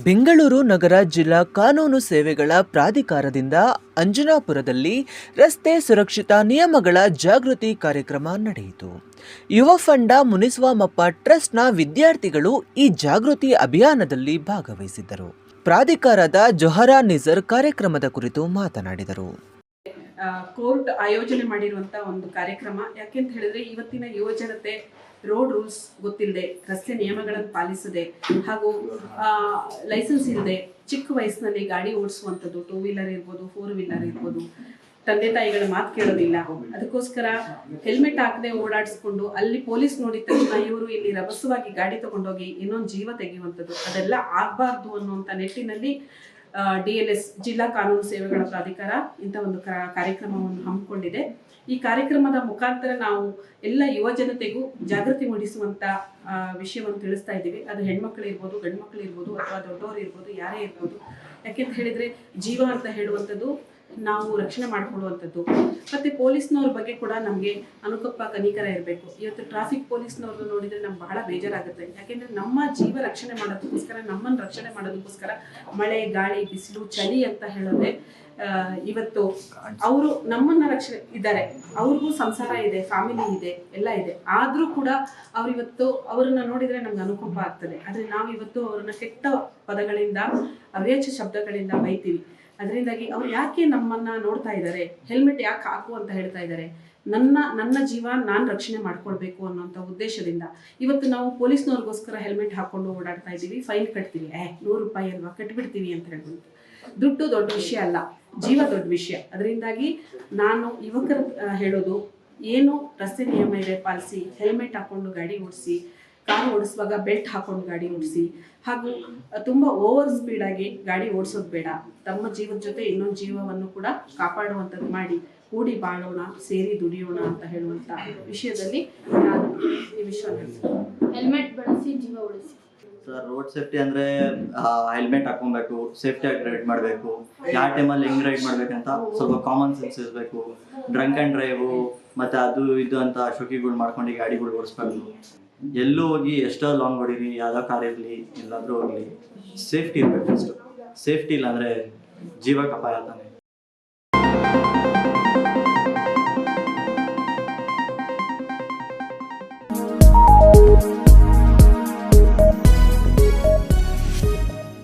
ಬೆಂಗಳೂರು ನಗರ ಜಿಲ್ಲಾ ಕಾನೂನು ಸೇವೆಗಳ ಪ್ರಾಧಿಕಾರದಿಂದ ಅಂಜನಾಪುರದಲ್ಲಿ ರಸ್ತೆ ಸುರಕ್ಷತಾ ನಿಯಮಗಳ ಜಾಗೃತಿ ಕಾರ್ಯಕ್ರಮ ನಡೆಯಿತು. ಯುವ ಫಂಡ ಮುನಿಸ್ವಾಮಪ್ಪ ಟ್ರಸ್ಟ್ನ ವಿದ್ಯಾರ್ಥಿಗಳು ಈ ಜಾಗೃತಿ ಅಭಿಯಾನದಲ್ಲಿ ಭಾಗವಹಿಸಿದ್ದರು. ಪ್ರಾಧಿಕಾರದ ಜೊಹರಾ ನಿಜರ್ ಕಾರ್ಯಕ್ರಮದ ಕುರಿತು ಮಾತನಾಡಿದರು. ಕೋರ್ಟ್ ಆಯೋಜನೆ ಮಾಡಿರುವಂತಹ ಒಂದು ಕಾರ್ಯಕ್ರಮ. ಯಾಕೆಂತ ಹೇಳಿದ್ರೆ ಇವತ್ತಿನ ಯುವ ಜನತೆ ರೋಡ್ ರೂಲ್ಸ್ ಗೊತ್ತಿಲ್ಲದೆ, ರಸ್ತೆ ನಿಯಮಗಳನ್ನು ಪಾಲಿಸದೆ ಹಾಗೂ ಲೈಸೆನ್ಸ್ ಇಲ್ಲದೆ ಚಿಕ್ಕ ವಯಸ್ಸಿನಲ್ಲಿ ಗಾಡಿ ಓಡಿಸುವಂಥದ್ದು, 2 ವೀಲರ್ ಇರ್ಬೋದು, 4 ವೀಲರ್ ಇರ್ಬೋದು, ತಂದೆ ತಾಯಿಗಳ ಮಾತು ಕೇಳೋದಿಲ್ಲ. ಅದಕ್ಕೋಸ್ಕರ ಹೆಲ್ಮೆಟ್ ಹಾಕದೆ ಓಡಾಡಿಸ್ಕೊಂಡು ಅಲ್ಲಿ ಪೊಲೀಸ್ ನೋಡಿದ ತಕ್ಷಣ ಇವರು ಇಲ್ಲಿ ರಭಸವಾಗಿ ಗಾಡಿ ತಗೊಂಡೋಗಿ ಇನ್ನೊಂದು ಜೀವ ತೆಗೆಯುವಂಥದ್ದು, ಅದೆಲ್ಲ ಆಗಬಾರ್ದು ಅನ್ನುವಂಥ ನಿಟ್ಟಿನಲ್ಲಿ DLS ಜಿಲ್ಲಾ ಕಾನೂನು ಸೇವೆಗಳ ಪ್ರಾಧಿಕಾರ ಇಂಥ ಒಂದು ಕಾರ್ಯಕ್ರಮವನ್ನು ಹಮ್ಮಿಕೊಂಡಿದೆ. ಈ ಕಾರ್ಯಕ್ರಮದ ಮುಖಾಂತರ ನಾವು ಎಲ್ಲ ಯುವ ಜನತೆಗೂ ಜಾಗೃತಿ ಮೂಡಿಸುವಂತ ವಿಷಯವನ್ನು ತಿಳಿಸ್ತಾ ಇದ್ದೀವಿ. ಅದು ಹೆಣ್ಮಕ್ಳು ಇರ್ಬೋದು, ಗಂಡು ಮಕ್ಕಳು ಇರ್ಬೋದು, ಅಥವಾ ದೊಡ್ಡವರು ಇರ್ಬೋದು, ಯಾರೇ ಇರ್ಬೋದು. ಯಾಕೆಂತ ಹೇಳಿದ್ರೆ ಜೀವ ಅಂತ ಹೇಳುವಂಥದ್ದು ನಾವು ರಕ್ಷಣೆ ಮಾಡ್ಕೊಳ್ಳುವಂಥದ್ದು. ಮತ್ತೆ ಪೊಲೀಸ್ನವ್ರ ಬಗ್ಗೆ ಕೂಡ ನಮಗೆ ಅನುಕಂಪ, ಕನಿಕರ ಇರಬೇಕು. ಇವತ್ತು ಟ್ರಾಫಿಕ್ ಪೊಲೀಸ್ನವ್ರನ್ನ ನೋಡಿದ್ರೆ ನಮ್ಗೆ ಬಹಳ ಬೇಜಾರಾಗುತ್ತೆ. ಯಾಕೆಂದ್ರೆ ನಮ್ಮ ಜೀವ ರಕ್ಷಣೆ ಮಾಡೋದಕ್ಕೋಸ್ಕರ, ನಮ್ಮನ್ನು ರಕ್ಷಣೆ ಮಾಡೋದಕ್ಕೋಸ್ಕರ ಮಳೆ, ಗಾಳಿ, ಬಿಸಿಲು, ಚಳಿ ಅಂತ ಹೇಳಿದ್ರೆ ಇವತ್ತು ಅವರು ನಮ್ಮನ್ನ ರಕ್ಷಣೆ ಇದ್ದಾರೆ. ಅವ್ರಿಗೂ ಸಂಸಾರ ಇದೆ, ಫ್ಯಾಮಿಲಿ ಇದೆ, ಎಲ್ಲ ಇದೆ. ಆದ್ರೂ ಕೂಡ ಇವತ್ತು ಅವರನ್ನ ನೋಡಿದ್ರೆ ನಮ್ಗೆ ಅನುಕಂಪ ಆಗ್ತದೆ. ಆದ್ರೆ ನಾವಿವತ್ತು ಅವ್ರನ್ನ ಕೆಟ್ಟ ಪದಗಳಿಂದ, ಅವ್ಯಾಚ ಶಬ್ದಗಳಿಂದ ಬೈತೀವಿ. ಅದರಿಂದಾಗಿ ಅವ್ರು ಯಾಕೆ ನಮ್ಮನ್ನ ನೋಡ್ತಾ ಇದ್ದಾರೆ, ಹೆಲ್ಮೆಟ್ ಯಾಕೆ ಹಾಕು ಅಂತ ಹೇಳ್ತಾ ಇದ್ದಾರೆ, ನನ್ನ ಜೀವ ನಾನು ರಕ್ಷಣೆ ಮಾಡ್ಕೊಳ್ಬೇಕು ಅನ್ನೋಂಥ ಉದ್ದೇಶದಿಂದ ಇವತ್ತು ನಾವು ಪೊಲೀಸ್ನವ್ರಿಗೋಸ್ಕರ ಹೆಲ್ಮೆಟ್ ಹಾಕೊಂಡು ಓಡಾಡ್ತಾ ಇದ್ದೀವಿ. ಫೈನ್ ಕಟ್ತೀವಿ, 100 ರೂಪಾಯಿ ಅಲ್ವಾ, ಕಟ್ಬಿಡ್ತೀವಿ ಅಂತ ಹೇಳ್ಬೋದು. ದುಡ್ಡು ದೊಡ್ಡ ವಿಷಯ ಅಲ್ಲ, ಜೀವ ದೊಡ್ಡ ವಿಷಯ. ಅದರಿಂದಾಗಿ ನಾನು ಯುವಕರು ಹೇಳೋದು ಏನು, ರಸ್ತೆ ನಿಯಮ ಇದೆ ಪಾಲಿಸಿ, ಹೆಲ್ಮೆಟ್ ಹಾಕೊಂಡು ಗಾಡಿ ಓಡಿಸಿ, ಕಾರು ಓಡಿಸುವಾಗ ಬೆಲ್ಟ್ ಹಾಕೊಂಡು ಗಾಡಿ ಓಡಿಸಿ, ಹಾಗೂ ತುಂಬ ಓವರ್ ಸ್ಪೀಡಾಗಿ ಗಾಡಿ ಓಡಿಸೋದು ಬೇಡ. ತಮ್ಮ ಜೀವದ ಜೊತೆ ಇನ್ನೊಂದು ಜೀವವನ್ನು ಕೂಡ ಕಾಪಾಡುವಂಥದ್ದು ಮಾಡಿ, ಕೂಡಿ ಬಾಳೋಣ, ಸೇರಿ ದುಡಿಯೋಣ ಅಂತ ಹೇಳುವಂಥ ವಿಷಯದಲ್ಲಿ ನಾನು ಈ ವಿಷಯ ಹೆಲ್ಮೆಟ್ ಬಳಸಿ ಜೀವ ಉಳಿಸಿ. ಸರ್, ರೋಡ್ ಸೇಫ್ಟಿ ಅಂದರೆ ಹೆಲ್ಮೆಟ್ ಹಾಕೊಬೇಕು, ಸೇಫ್ಟಿಯಾಗಿ ರೈಡ್ ಮಾಡಬೇಕು, ಯಾವ ಟೈಮಲ್ಲಿ ಹೆಂಗೆ ರೈಡ್ ಮಾಡ್ಬೇಕಂತ ಸ್ವಲ್ಪ ಕಾಮನ್ ಸೆನ್ಸ್ ಇರಬೇಕು. ಡ್ರಂಕ್ ಆ್ಯಂಡ್ ಡ್ರೈವು ಮತ್ತು ಅದು ಇದು ಅಂತ ಶೋಕಿಗಳು ಮಾಡ್ಕೊಂಡು ಗಾಡಿಗಳು ಓಡಿಸ್ಬಾರ್ದು. ಎಲ್ಲೂ ಹೋಗಿ ಎಷ್ಟೋ ಲಾಂಗ್ ಹೊಡೀರಿ, ಯಾವುದೋ ಕಾರ್ ಇರಲಿ, ಎಲ್ಲಾದರೂ ಹೋಗಲಿ, ಸೇಫ್ಟಿ ಇರಬೇಕು. ಅಷ್ಟು ಸೇಫ್ಟಿ ಇಲ್ಲಾಂದರೆ ಜೀವಕ್ಕೆ ಅಪಾಯ ತಾನೆ.